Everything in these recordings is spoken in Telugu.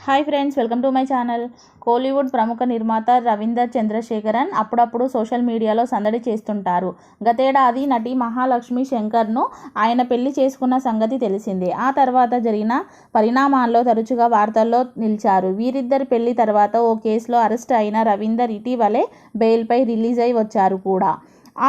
Hi friends, welcome to my channel. Kollywood ప్రముఖ నిర్మాత రవీందర్ చంద్రశేఖరన్ అప్పుడప్పుడు సోషల్ మీడియాలో సందడి చేస్తుంటారు. గతేడాది నటి మహాలక్ష్మి శంకర్ను ఆయన పెళ్లి చేసుకున్న సంగతి తెలిసిందే. ఆ తర్వాత జరిగిన పరిణామాల్లో తరచుగా వార్తల్లో నిలిచారు. వీరిద్దరి పెళ్లి తర్వాత ఓ కేసులో అరెస్ట్ అయిన రవీందర్ ఇటీవలే బెయిల్పై రిలీజ్ అయి వచ్చారు కూడా.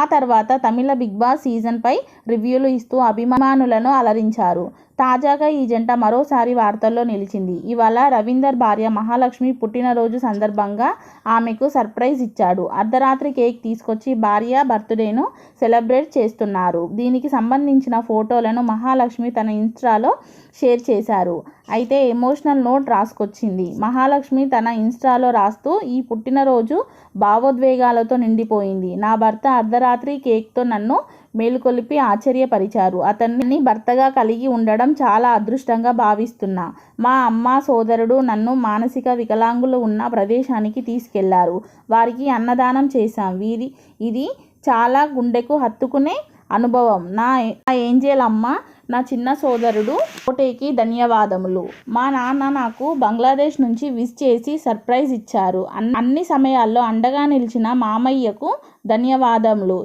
ఆ తర్వాత తమిళ బిగ్ బాస్ సీజన్పై రివ్యూలు ఇస్తూ అభిమానులను అలరించారు. తాజాగా ఈ జంట మరోసారి వార్తల్లో నిలిచింది. ఇవాళ రవీందర్ భార్య మహాలక్ష్మి పుట్టినరోజు సందర్భంగా ఆమెకు సర్ప్రైజ్ ఇచ్చాడు. అర్ధరాత్రి కేక్ తీసుకొచ్చి భార్య బర్త్డేను సెలబ్రేట్ చేస్తున్నారు. దీనికి సంబంధించిన ఫోటోలను మహాలక్ష్మి తన ఇన్స్టాలో షేర్ చేశారు. అయితే ఎమోషనల్ నోట్ రాసుకొచ్చింది. మహాలక్ష్మి తన ఇన్స్టాలో రాస్తూ, ఈ పుట్టినరోజు భావోద్వేగాలతో నిండిపోయింది. నా భర్త అర్ధరాత్రి కేక్తో నన్ను మేలుకొలిపి ఆశ్చర్యపరిచారు. అతన్ని భర్తగా కలిగి ఉండడం చాలా అదృష్టంగా భావిస్తున్నా. మా అమ్మ, సోదరుడు నన్ను మానసిక వికలాంగులు ఉన్న ప్రదేశానికి తీసుకెళ్లారు. వారికి అన్నదానం చేశాం. ఇది చాలా గుండెకు హత్తుకునే అనుభవం. నా ఏంజెల్ అమ్మ, నా చిన్న సోదరుడు కోటేకి ధన్యవాదములు. మా నాన్న నాకు బంగ్లాదేశ్ నుంచి విష్ చేసి సర్ప్రైజ్ ఇచ్చారు. అన్ని సమయాల్లో అండగా నిలిచిన మామయ్యకు ధన్యవాదములు.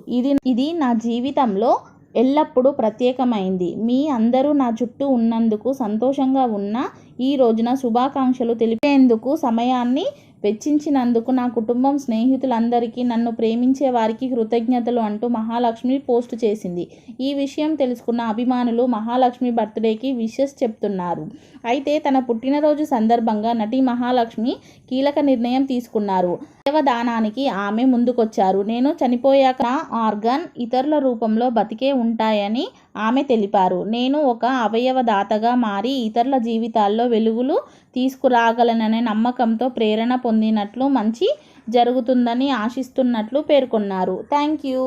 ఇది నా జీవితంలో ఎల్లప్పుడూ ప్రత్యేకమైంది. మీ అందరూ నా చుట్టూ ఉన్నందుకు సంతోషంగా ఉన్న ఈ రోజున శుభాకాంక్షలు తెలిపేందుకు సమయాన్ని వెచ్చించినందుకు నా కుటుంబం, స్నేహితులందరికీ, నన్ను ప్రేమించే వారికి కృతజ్ఞతలు అంటూ మహాలక్ష్మి పోస్ట్ చేసింది. ఈ విషయం తెలుసుకున్న అభిమానులు మహాలక్ష్మి బర్త్డేకి విషెస్ చెప్తున్నారు. అయితే తన పుట్టినరోజు సందర్భంగా నటి మహాలక్ష్మి కీలక నిర్ణయం తీసుకున్నారు. అవయవదానానికి ఆమె ముందుకొచ్చారు. నేను చనిపోయాక నా ఆర్గాన్ ఇతరుల రూపంలో బతికే ఉంటాయని ఆమె తెలిపారు. నేను ఒక అవయవదాతగా మారి ఇతరుల జీవితాల్లో వెలుగులు తీసుకురాగలననే నమ్మకంతో ప్రేరణ పొందినట్లు, మంచి జరుగుతుందని ఆశిస్తున్నట్లు పేర్కొన్నారు. Thank you.